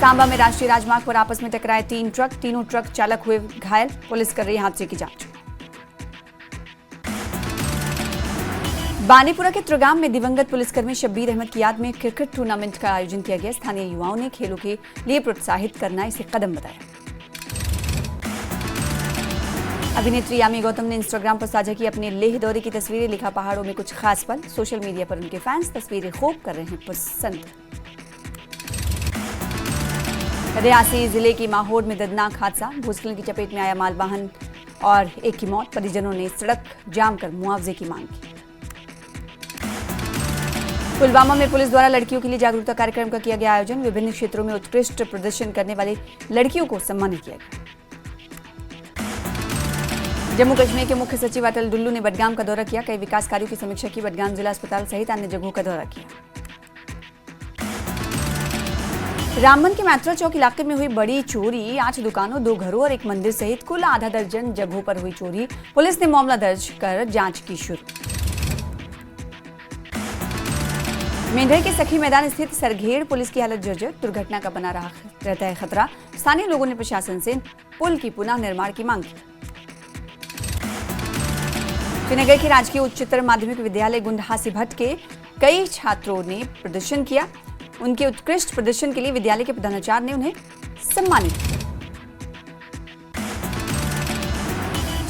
सांबा में राष्ट्रीय राजमार्ग पर आपस में टकराए 3 ट्रक, तीनों ट्रक चालक हुए घायल। पुलिस कर रही हादसे की जांच। बानीपुरा के त्रिगाम में दिवंगत पुलिसकर्मी शब्बीर अहमद की याद में क्रिकेट टूर्नामेंट का आयोजन किया गया। स्थानीय युवाओं ने खेलों के लिए प्रोत्साहित करना इसे कदम बताया। अभिनेत्री यामी गौतम ने इंस्टाग्राम पर साझा की अपने लेह दौरे की तस्वीरें। लिखा, पहाड़ों में कुछ खास पल। सोशल मीडिया पर उनके फैंस तस्वीरें खूब कर रहे हैं पसंद। रियासी जिले की माहौर में दर्दनाक हादसा। भूस्खलन की चपेट में आया मालवाहन और एक की मौत। परिजनों ने सड़क जाम कर मुआवजे की मांग की। पुलवामा में पुलिस द्वारा लड़कियों के लिए जागरूकता कार्यक्रम का किया गया आयोजन। विभिन्न क्षेत्रों में उत्कृष्ट प्रदर्शन करने वाली लड़कियों को सम्मानित किया गया। जम्मू कश्मीर के मुख्य सचिव अटल डुल्लू ने बडगाम का दौरा किया। कई विकास कार्यों की समीक्षा की। बडगाम जिला अस्पताल सहित अन्य जगहों का दौरा किया। रामबन के मैत्रा चौक इलाके में हुई बड़ी चोरी। 8 दुकानों, 2 घरों और एक मंदिर सहित कुल आधा दर्जन जगहों पर हुई चोरी। पुलिस ने मामला दर्ज कर जांच की शुरू। मेंढर के सखी मैदान स्थित सरघेड़ पुलिस की हालत जर्जर। दुर्घटना का बना रहता है खतरा। स्थानीय लोगों ने प्रशासन से पुल की पुनः निर्माण की मांग की। श्रीनगर के राजकीय उच्चतर माध्यमिक विद्यालय गुंडहासी भट्ट के कई छात्रों ने प्रदर्शन किया। उनके उत्कृष्ट प्रदर्शन के लिए विद्यालय के प्रधानाचार्य ने उन्हें सम्मानित किया।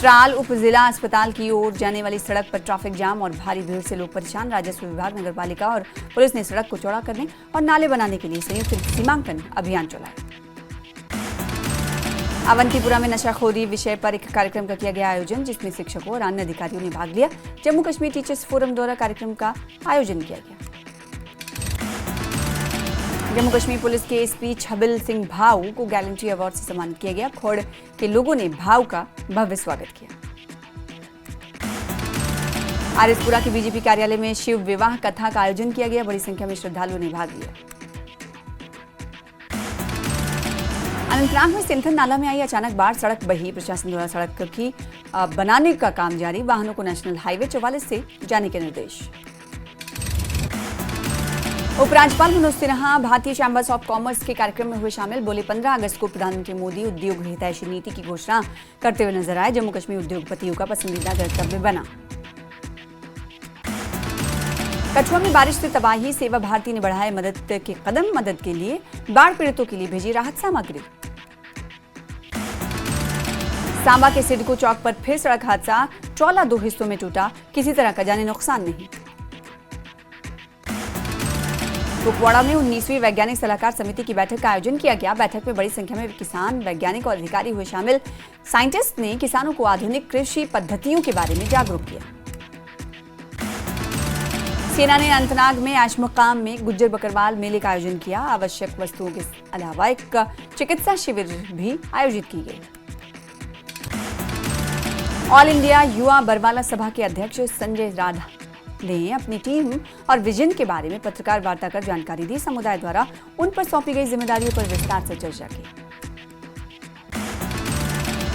त्राल उप जिला अस्पताल की ओर जाने वाली सड़क पर ट्रैफिक जाम और भारी भीड़ से लोग परेशान। राजस्व विभाग, नगरपालिका और पुलिस ने सड़क को चौड़ा करने और नाले बनाने के लिए संयुक्त सीमांकन अभियान चलाया। अवंतीपुरा में नशाखोरी विषय पर एक कार्यक्रम का किया गया आयोजन, जिसमें शिक्षकों और अन्य अधिकारियों ने भाग लिया। जम्मू कश्मीर टीचर्स फोरम द्वारा कार्यक्रम का आयोजन किया गया। जम्मू कश्मीर पुलिस के एसपी छबिल सिंह भाऊ को गैलेंट्री अवार्ड से सम्मानित किया गया। खोड़ के लोगों ने भाऊ का भव्य स्वागत किया। आरएसपुरा के बीजेपी कार्यालय में शिव विवाह कथा का आयोजन किया गया। बड़ी संख्या में श्रद्धालुओं ने भाग लिया। अनंतनाग में सिंथन नाला में आई अचानक बाढ़, सड़क बही। प्रशासन द्वारा सड़क की बनाने का काम जारी। वाहनों को नेशनल हाईवे 44 से जाने के निर्देश। उपराज्यपाल मनोज सिन्हा भारतीय चैंबर्स ऑफ कॉमर्स के कार्यक्रम में हुए शामिल। बोले, 15 अगस्त को प्रधानमंत्री मोदी उद्योग हितैषी नीति की घोषणा करते हुए नजर आए। जम्मू कश्मीर उद्योगपतियों का पसंदीदा गंतव्य बना। कठुआ में बारिश से तबाही। सेवा भारती ने बढ़ाए मदद के कदम। मदद के लिए बाढ़ पीड़ितों के लिए भेजी राहत सामग्री। सांबा के सिडको चौक पर फिर सड़क हादसा। ट्रॉला 2 हिस्सों में टूटा। किसी तरह का जानी नुकसान नहीं। कुपवाड़ा में 19वीं वैज्ञानिक सलाहकार समिति की बैठक का आयोजन किया गया। बैठक में बड़ी संख्या में किसान, वैज्ञानिक और अधिकारी हुए शामिल। साइंटिस्ट ने किसानों को आधुनिक कृषि पद्धतियों के बारे में जागरूक किया। सेना ने अनंतनाग में आशमुकाम में गुज्जर बकरवाल मेले का आयोजन किया। आवश्यक वस्तुओं के अलावा एक चिकित्सा शिविर भी आयोजित की गई। ऑल इंडिया युवा बरवाला सभा के अध्यक्ष संजय राधा ने अपनी टीम और विजन के बारे में पत्रकार वार्ता कर जानकारी दी। समुदाय द्वारा उन पर सौंपी गई जिम्मेदारियों पर विस्तार से चर्चा की।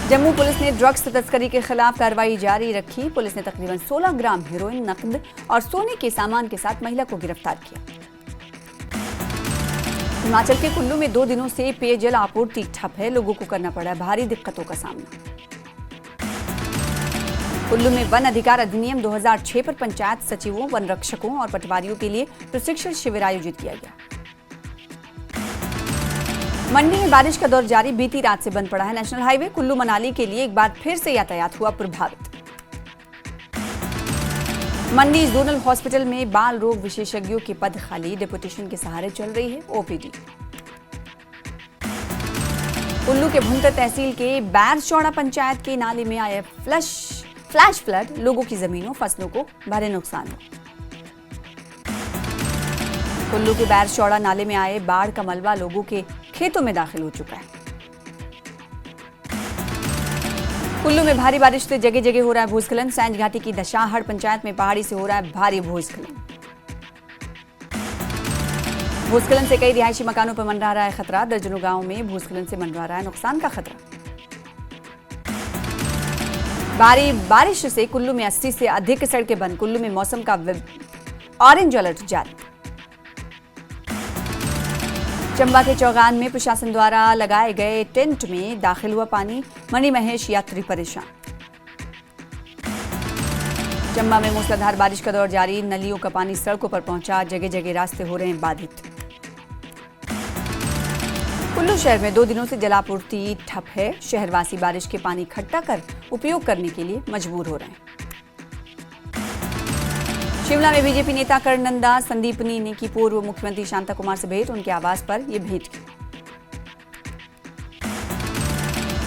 जम्मू पुलिस ने ड्रग्स तस्करी के खिलाफ कार्रवाई जारी रखी। पुलिस ने तकरीबन 16 ग्राम हेरोइन, नकद और सोने के सामान के साथ महिला को गिरफ्तार किया। हिमाचल के कुल्लू में 2 दिनों से पेयजल आपूर्ति ठप है। लोगों को करना पड़ा भारी दिक्कतों का सामना। कुल्लू में वन अधिकार अधिनियम 2006 पर पंचायत सचिवों, वन रक्षकों और पटवारियों के लिए प्रशिक्षण शिविर आयोजित किया गया। मंडी में बारिश का दौर जारी। बीती रात से बंद पड़ा है नेशनल हाईवे। कुल्लू मनाली के लिए एक बार फिर से यातायात हुआ प्रभावित। मंडी जोनल हॉस्पिटल में बाल रोग विशेषज्ञों के पद खाली। डेपुटेशन के सहारे चल रही है ओपीडी। कुल्लू के भुंतर तहसील के बैरचौड़ा पंचायत के नाले में आए फ्लैश फ्लड। लोगों की जमीनों, फसलों को भारी नुकसान हुआ। कुल्लू के बैरचौड़ा नाले में आए बाढ़ का मलबा लोगों के खेतों में दाखिल हो चुका है। कुल्लू में भारी बारिश से जगह जगह हो रहा है भूस्खलन। सैंज घाटी की दशाहड़ पंचायत में पहाड़ी से हो रहा है भारी भूस्खलन। भूस्खलन से कई रिहायशी मकानों पर मंडरा रहा है खतरा। दर्जनों गांवों में भूस्खलन से मंडरा रहा है नुकसान का खतरा। भारी बारिश से कुल्लू में 80 से अधिक सड़कें बंद। कुल्लू में मौसम का ऑरेंज अलर्ट जारी। चंबा के चौगान में प्रशासन द्वारा लगाए गए टेंट में दाखिल हुआ पानी, मणि महेश यात्री परेशान। चंबा में मूसलाधार बारिश का दौर जारी, नलियों का पानी सड़कों पर पहुंचा, जगह जगह रास्ते हो रहे हैं बाधित। कुल्लू शहर में 2 दिनों से जलापूर्ति ठप है, शहरवासी बारिश के पानी इकट्ठा कर उपयोग करने के लिए मजबूर हो रहे हैं। शिमला में बीजेपी नेता कर्णनंदा संदीपनी ने की पूर्व मुख्यमंत्री शांता कुमार से भेंट, उनके आवास पर यह भेंट की।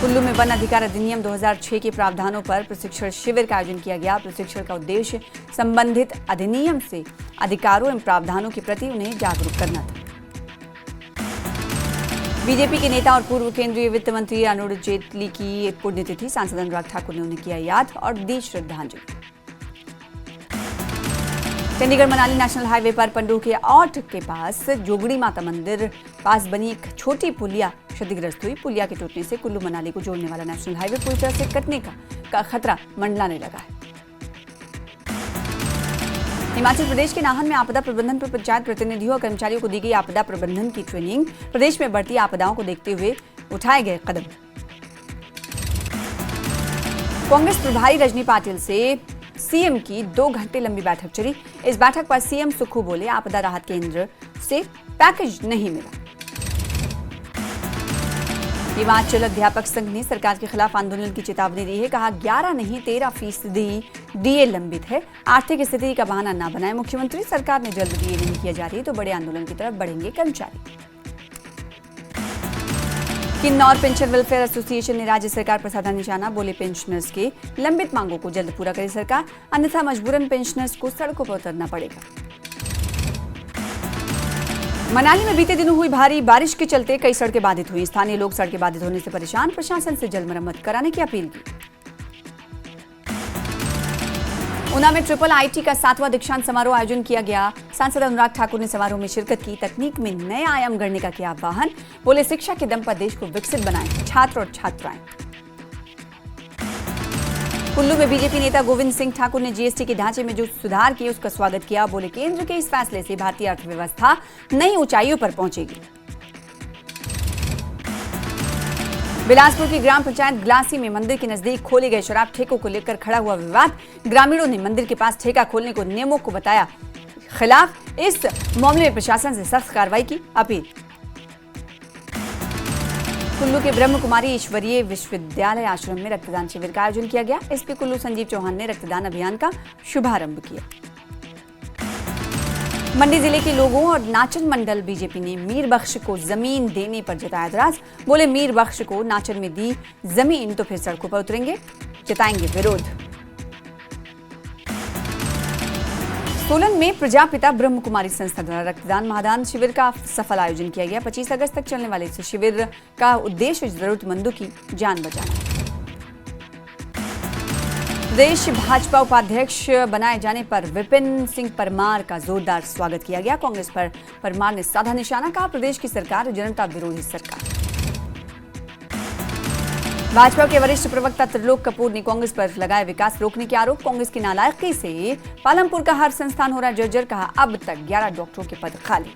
कुल्लू में वन अधिकार अधिनियम 2006 के प्रावधानों पर प्रशिक्षण शिविर का आयोजन किया गया। प्रशिक्षण का उद्देश्य संबंधित अधिनियम से अधिकारों एवं प्रावधानों के प्रति उन्हें जागरूक करना था। बीजेपी के नेता और पूर्व केंद्रीय वित्त मंत्री अरुण जेटली की पुण्यतिथि, सांसद अनुराग ठाकुर ने उन्हें किया याद और दी श्रद्धांजलि। चंडीगढ़ मनाली नेशनल हाईवे पर पंडू के औट के पास जोगड़ी माता मंदिर पास बनी एक छोटी पुलिया क्षतिग्रस्त हुई। पुलिया के टूटने से कुल्लू मनाली को जोड़ने वाला नेशनल हाईवे पूरी तरह से कटने का खतरा मंडलाने लगा है। हिमाचल प्रदेश के नाहन में आपदा प्रबंधन पर पंचायत प्रतिनिधियों और कर्मचारियों को दी गई आपदा प्रबंधन की ट्रेनिंग। प्रदेश में बढ़ती आपदाओं को देखते हुए उठाए गए कदम। कांग्रेस प्रभारी रजनी पाटिल से सीएम की 2 घंटे लंबी बैठक चली। इस बैठक पर सीएम सुक्खू बोले, आपदा राहत केंद्र से पैकेज नहीं मिला। हिमाचल अध्यापक संघ ने सरकार के खिलाफ आंदोलन की चेतावनी दी है। कहा 11 नहीं 13% डीए लंबित है। आर्थिक स्थिति का बहाना न बनाए मुख्यमंत्री, सरकार ने जल्द डीए नहीं किया जा रही तो बड़े आंदोलन की तरफ बढ़ेंगे कर्मचारी। किन्नौर पेंशन वेलफेयर एसोसिएशन ने राज्य सरकार पर साधा निशाना, बोले पेंशनर्स के लंबित मांगों को जल्द पूरा करे सरकार, अन्यथा मजबूरन पेंशनर्स को सड़कों पर उतरना पड़ेगा। मनाली में बीते दिनों हुई भारी बारिश के चलते कई सड़कें बाधित हुई। स्थानीय लोग सड़कें बाधित होने से परेशान, प्रशासन से जल्द मरम्मत कराने की अपील की। ऊना में ट्रिपल आईटी का 7वां दीक्षांत समारोह आयोजन किया गया। सांसद अनुराग ठाकुर ने समारोह में शिरकत की। तकनीक में नए आयाम गढ़ने का किया आह्वान, बोले शिक्षा के दम पर देश को विकसित बनाएं छात्र और छात्राएं। कुल्लू में बीजेपी नेता गोविंद सिंह ठाकुर ने जीएसटी के ढांचे में जो सुधार किए उसका स्वागत किया। बोले केंद्र के इस फैसले से भारतीय अर्थव्यवस्था नई ऊंचाइयों पर पहुंचेगी। बिलासपुर की ग्राम पंचायत ग्लासी में मंदिर के नजदीक खोले गए शराब ठेकों को लेकर खड़ा हुआ विवाद। ग्रामीणों ने मंदिर के पास ठेका खोलने को नियमों को बताया खिलाफ। इस मामले में प्रशासन से सख्त कार्रवाई की अपील। कुल्लू के ब्रह्म कुमारी ईश्वरीय विश्वविद्यालय आश्रम में रक्तदान शिविर का आयोजन किया गया। एसपी कुल्लू संजीव चौहान ने रक्तदान अभियान का शुभारंभ किया। मंडी जिले के लोगों और नाचन मंडल बीजेपी ने मीर बख्श को जमीन देने पर जताया एतराज। बोले मीर बख्श को नाचन में दी जमीन तो फिर सड़कों पर उतरेंगे, जताएंगे विरोध। सोलन में प्रजापिता ब्रह्म कुमारी संस्था द्वारा रक्तदान महादान शिविर का सफल आयोजन किया गया। 25 अगस्त तक चलने वाले इस शिविर का उद्देश्य जरूरतमंदों की जान बचाना है। प्रदेश भाजपा उपाध्यक्ष बनाए जाने पर विपिन सिंह परमार का जोरदार स्वागत किया गया। कांग्रेस पर परमार ने साधा निशाना, कहा प्रदेश की सरकार जनता विरोधी सरकार। भाजपा के वरिष्ठ प्रवक्ता त्रिलोक कपूर ने कांग्रेस पर लगाए विकास रोकने के आरोप। कांग्रेस की नालायकी से पालमपुर का हर संस्थान हो रहा जर्जर, कहा अब तक 11 डॉक्टरों के पद खाली।